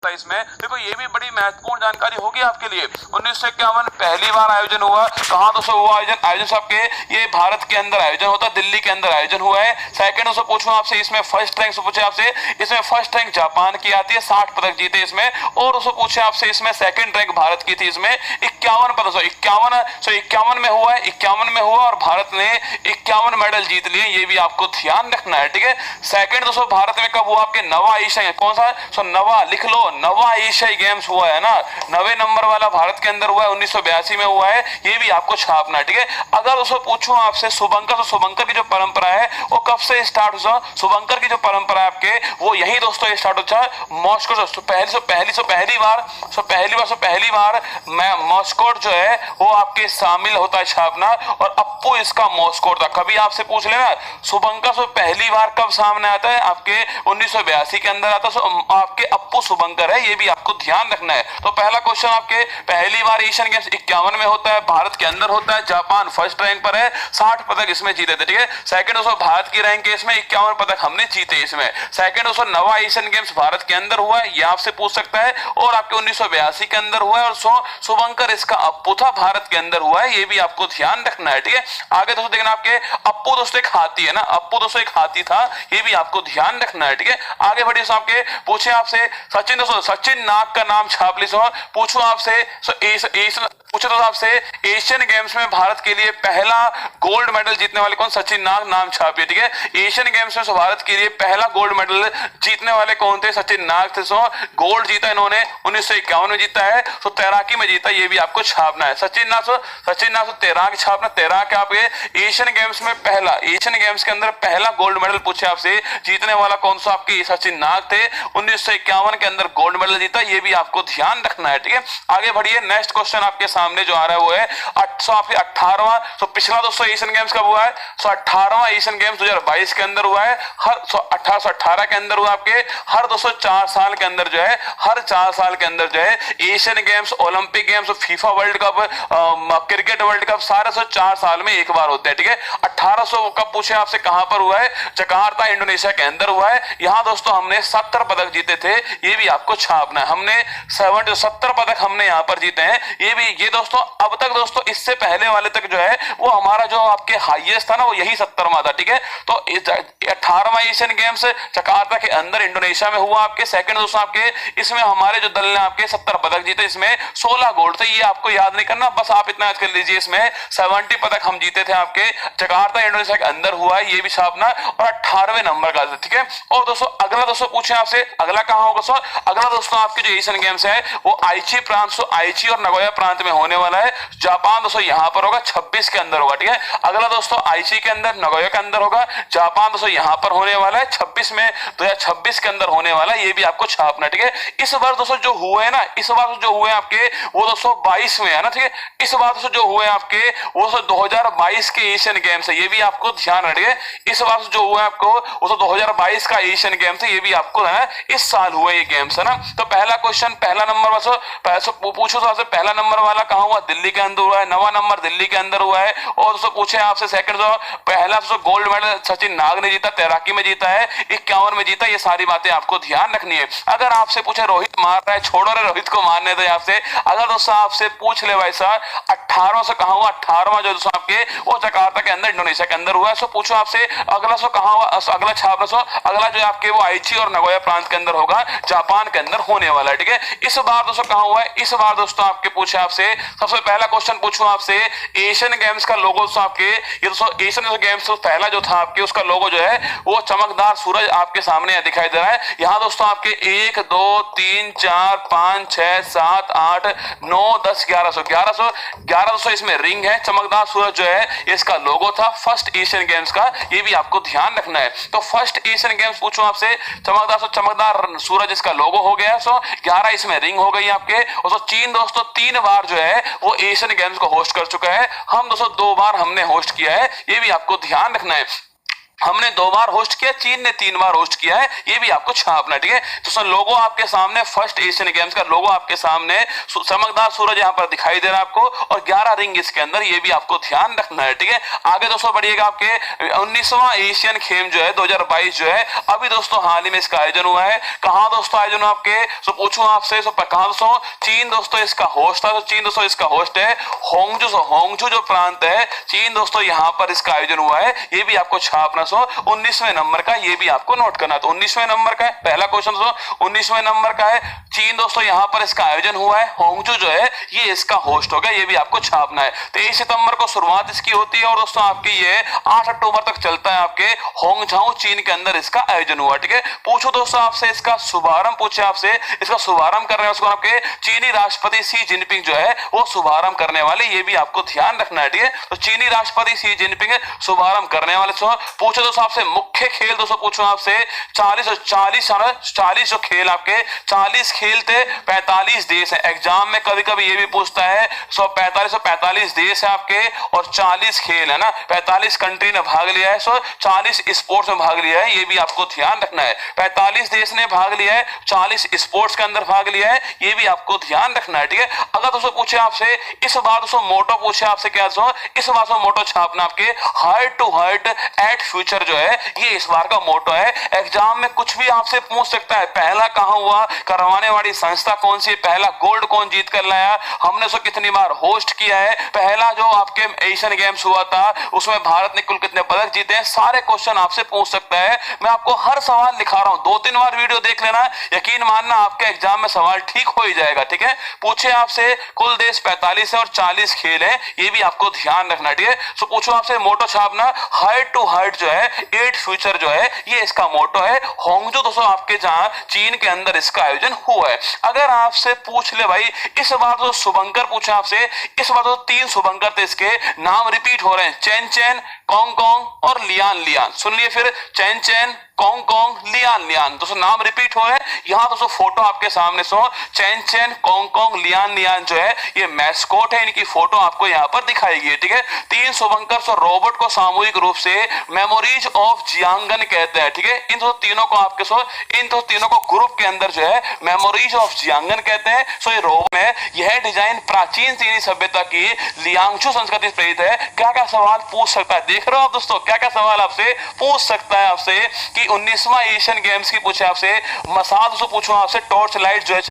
इसमें देखो ये भी बड़ी महत्वपूर्ण जानकारी होगी आपके लिए। 1951 पहली बार आयोजन हुआ, कहां दोस्तों हुआ आयोजन? आयोजन साहब के ये भारत के अंदर आयोजन होता है, दिल्ली के अंदर आयोजन हुआ है। सेकंड दोस्तों पूछूं आपसे, इसमें फर्स्ट रैंक पूछे आपसे, इसमें फर्स्ट रैंक जापान की आती है, 60 पदक जीते इसमें। और दोस्तों पूछे आपसे, इसमें सेकंड रैंक भारत की थी, इसमें 51 पदक, 51 में हुआ है, 51 में हुआ और भारत ने 51 मेडल जीत लिए, ये भी आपको ध्यान रखना है, ठीक है। सेकंड दोस्तों भारत में कब हुआ? आपके नवा एशिया, कौन सा? नवा लिख लो, नवा एशियाई गेम्स हुआ है ना, 9वें नंबर वाला भारत के अंदर हुआ है, 1982 में हुआ है, ये भी आपको छापना है, ठीक है। अगर दोस्तों पूछूं आपसे शुभंकर, तो शुभंकर की जो परंपरा है वो कब से स्टार्ट हुआ? शुभंकर की जो परंपरा है आपके वो यही दोस्तों स्टार्ट होता है मॉस्को से। पहली बार मॉस्को जो है वो आपके शामिल होता है छापना, और अप्पू इसका मॉस्को था। कभी आपसे पूछ लेना शुभंकर से पहली बार कब सामने आता है, आपके 1982 के अंदर आता है, आपके अप्पू शुभंकर है, ये भी आपको ध्यान रखना है। तो पहला क्वेश्चन आपके, पहली बार एशियन गेम्स 51 में होता है, भारत के अंदर होता है, जापान फर्स्ट रैंक पर है, 60 पदक इसमें जीते थे, ठीक है। सेकंड दोस्तों भारत की रैंक है इसमें, 51 पदक हमने जीते इसमें। सेकंड दोस्तों नवा एशियन गेम्स भारत के अंदर हुआ है, ये आपसे पूछ सकता है, और आपके 1982 के अंदर हुआ है, और शुभंकर इसका अप्पू था, भारत के अंदर हुआ है, ये भी आपको ध्यान रखना है, ठीक है। आगे दोस्तों देखना आपके अप्पू दोस्तों एक हाथी है ना, अप्पू दोस्तों एक हाथी था, ये भी आपको ध्यान रखना है, ठीक है। आगे बढ़िए आपके पूछे आपसे सचिन, दोस्तों सचिन नाग का नाम छाप ली। पूछो आपसे पूछे तो आपसे एशियन गेम्स में भारत के लिए पहला गोल्ड मेडल जीतने वाले कौन? सचिन नाग, नाम छापिए, ठीक है। एशियन गेम्स में भारत के लिए पहला गोल्ड मेडल जीतने वाले कौन थे? सचिन नाग थे। गोल्ड जीता इन्होंने 1951 में जीता है, तो तैराकी में जीता, ये भी आपको छापना है। सचिन नाग तैराक छापना, तैराक आपके एशियन गेम्स में पहला, एशियन गेम्स के अंदर पहला गोल्ड मेडल पूछे आपसे, जीतने वाला कौन सा? आपके सचिन नाग थे, 1951 के अंदर गोल्ड मेडल जीता, ये भी आपको ध्यान रखना है, ठीक है। आगे बढ़िए, नेक्स्ट क्वेश्चन आपके सामने जो आ रहा है वो है 18वां। तो पिछला दोस्तों एशियन गेम्स कब हुआ है? 18वां एशियन गेम्स 2022 के अंदर हुआ है, हर 1818 के अंदर हुआ आपके, हर 4 साल के अंदर जो है, हर 4 साल के अंदर जो है Asian games, Olympic games, FIFA world cup, cricket world cup, सारे 4 साल में एक बार होते हैं, ठीक है। 1800 कब पूछे आपसे, कहां पर हुआ है? जकार्ता इंडोनेशिया के अंदर हुआ है। यहां दोस्तों हमने 70 पदक जीते थे, ये भी आपको छापना है। हमने 70 पदक हमने यहां पर जीते हैं, ये दोस्तों अब तक दोस्तों इससे पहले वाले तक जो है वो हमारा जो आपके हाईएस्ट था ना वो यही 70वां था, ठीक है। तो 18वां एशियन गेम्स जकार्ता के अंदर इंडोनेशिया में हुआ आपके। सेकंड दोस्तों आपके इसमें हमारे जो दल ने आपके 70 पदक जीते, इसमें 16 गोल्ड थे, ये आपको याद नहीं करना, बस आप इतना याद कर लीजिए, इसमें 70 पदक हम जीते थे आपके, जकार्ता इंडोनेशिया के अंदर हुआ है, ये भी छापना, और 18वें नंबर का, ठीक है। और दोस्तों अगला दोस्तों पूछे आपसे, अगला कहां होगा दोस्तों? अगला दोस्तों आपके जो एशियन गेम्स है वो आईची प्रांत, आईची और नगोया प्रांत में होने वाला है। जापान दोस्तों यहां पर होगा, 26 के अंदर होगा, ठीक है। अगला दोस्तों आईची के अंदर, नगोया के अंदर होगा, जापान दोस्तों यहां पर होने वाला है 26 में, 2026 के अंदर होने वाला है, ये भी आपको छापना, ठीक है। इस बार दोस्तों जो हुए ना, इस बार जो हुए आपके वो दोस्तों 22 में है ना, ठीक है। इस बार दोस्तों जो हुए आपके वो 2022 के एशियन गेम्स है, ये भी आपको ध्यान रखिए। इस बार जो हुआ आपको वो 2022 का एशियन गेम्स है, ये भी आपको है इस साल हुए ये गेम्स है ना। तो पहला क्वेश्चन, पहला नंबर पूछो तो आपसे, पहला नंबर वाला कहां हुआ? दिल्ली के अंदर हुआ है, नवा नंबर दिल्ली के अंदर हुआ है। और दोस्तों पूछे आपसे सेकंड जो पहला गोल्ड मेडल सचिन नाग ने जीता, तैराकी में जीता है, 51 में जीता, ये सारी बातें आपको ध्यान रखनी है। अगर आपसे पूछे रोहित मार रहा है, छोड़ो रे रोहित को मारने दो आपसे, अगर दोस्तों आपसे पूछ ले भाई साहब 18वां से कहां हुआ? 18वां जो दोस्तों आपके वो जकार्ता के अंदर इंडोनेशिया के अंदर हुआ है। सो पूछो आपसे अगला कहां हुआ? अगला छापना अगला जो आपके वो आईची और नगोया प्रांत के अंदर होगा, जापान के अंदर होने वाला है, ठीक है। इस बार दोस्तों कहां हुआ है? इस बार दोस्तों आपके पूछे आपसे, सबसे पहला क्वेश्चन पूछूं आपसे, एशियन गेम्स का लोगो दोस्तों आपके, ये दोस्तों एशियन गेम्स तो पहला जो था आपके उसका लोगो जो है वो चमकदार सूरज आपके सामने दिखाई दे रहा है। यहां दोस्तों आपके 1 2 3 4 5 6 7 8 9 10 11 दोस्तों इसमें रिंग है, चमकदार सूरज जो है इसका लोगो था फर्स्ट एशियन गेम्स का, ये भी आपको ध्यान रखना है। तो फर्स्ट एशियन गेम्स पूछूं आपसे, चमकदार सूरज इसका लोगो हो गया, 11 इसमें रिंग हो गई आपके। और चीन दोस्तों 3 बार जो है वो एशियन गेम्स को होस्ट कर चुका है, हम दोस्तों 2 बार हमने होस्ट किया है, ये भी आपको ध्यान रखना है। हमने 2 बार होस्ट किया, चीन ने 3 बार होस्ट किया है, ये भी आपको छापना है, ठीक है। तो सर लोगो आपके सामने फर्स्ट एशियन गेम्स का लोगो आपके सामने चमकदार सूरज यहाँ पर दिखाई दे रहा है आपको, और 11 रिंग इसके अंदर, ये भी आपको ध्यान रखना है, ठीक है। आगे दोस्तों बढ़िएगा, आपके 19वां एशियन खेल जो है 2022 जो है अभी दोस्तों हाल ही में इसका आयोजन हुआ है। कहाँ दोस्तों आयोजन हुआ आपके, तो पूछूं आपसे, कहाँ दोस्तों, चीन दोस्तों इसका होस्ट था। तो चीन दोस्तों इसका होस्ट है, होंगजू जो प्रांत है चीन दोस्तों, यहाँ पर इसका आयोजन हुआ है, ये भी आपको छापना। 19वें नंबर का, ये भी आपको नोट करना। तो 19वें नंबर का है पहला क्वेश्चन, 19वें नंबर का है, चीन दोस्तों यहाँ पर इसका आयोजन हुआ है, होंगजू जो है ये इसका होस्ट हो गया, ये भी आपको छापना है। 23 सितंबर को शुरुआत इसकी होती है और दोस्तों आपकी ये 8 अक्टूबर तक चलता है, आपके होंगझाओ चीन के अंदर इसका आयोजन हुआ, ठीक है। पूछो दोस्तों आपसे इसका शुभारंभ, पूछे आपसे इसका शुभारंभ करने वाले आपके चीनी राष्ट्रपति शी जिनपिंग जो है वो शुभारंभ करने वाले, ये भी आपको ध्यान रखना है, ठीक है। तो चीनी राष्ट्रपति शी जिनपिंग शुभारंभ करने वाले। पूछो दोस्तों आपसे मुख्य खेल, दोस्तों पूछो आपसे 40 जो खेल आपके 40 खेल थे, 45 देश है। एग्जाम में कभी कभी ये भी पूछता है 145 देश है आपके और 40 खेल है ना, 45 कंट्री ने भाग लिया है, 40 स्पोर्ट्स में भाग लिया है, ये भी आपको ध्यान रखना है। 45 देश ने भाग लिया है, 40 स्पोर्ट्स के अंदर भाग लिया है, ये भी आपको ध्यान रखना है, ठीक है। अगर दोस्तों पूछे आपसे इस बार दोस्तों मोटो पूछे आपसे क्या, इस बार मोटो छापना आपके heart to heart at future जो है ये इस बार का मोटो है। एग्जाम में कुछ भी आपसे पूछ सकता है, पहला कहां हुआ, करवाने वाली संस्था कौन सी, पहला गोल्ड कौन जीत कर लाया, हमने उसको कितनी बार होस्ट किया है, पहला जो आपके एशियन गेम्स हुआ था उसमें भारत ने कुल कितने पदक जीते हैं, सारे क्वेश्चन आपसे पूछ सकता है। मैं आपको हर सवाल लिखा रहा हूं, 2-3 बार वीडियो देख लेना, यकीन मानना आपके एग्जाम में सवाल ठीक हो ही जाएगा, ठीक है। पूछे आपसे कुल देश 45 है और 40 खेल है, ये भी आपको ध्यान रखना, ठीक है। तो पूछो आपसे मोटो छापना हार्ट टू हार्ट जो है एट फ्यूचर जो है ये इसका मोटो है। होंगजो दोस्तों आपके जहां चीन के अंदर इसका आयोजन हुआ है। अगर आपसे पूछ ले भाई इस बार तो शुभंकर पूछा आपसे, इस बार तो 3 शुभंकर थे, इसके नाम रिपीट हो रहे हैं, चैन चैन, कॉन्ग कॉन्ग और लियान लियान। सुन लिए फिर, चैन चैन, कॉन्ग कॉन्ग, लियान लियान, दोस्तों नाम रिपीट हो रहे हैं। यहाँ दोस्तों फोटो आपके सामने चैन चैन, कॉन्ग कॉन्ग, लियान लियान जो है ये मैस्कोट है, इनकी फोटो आपको यहाँ पर दिखाई गई है, ठीक है। 3 शुभंकर रोबोट को सामूहिक रूप से मेमोरीज ऑफ जियांगन कहते हैं, ठीक है। इन तीनों को ग्रुप के अंदर जो है मेमोरीज ऑफ जियांगन कहते हैं। सो ये रोबोट है, यह डिजाइन प्राचीन चीनी सभ्यता की लियांगशु संस्कृति से प्रेरित है। क्या क्या सवाल पूछ सकता है, देख रहे हो आप दोस्तों, क्या क्या सवाल आपसे पूछ सकता है, आपसे कि 19वां एशियन गेम्स की पूछे आपसे, मसाज पूछो आपसे टॉर्च लाइट जो है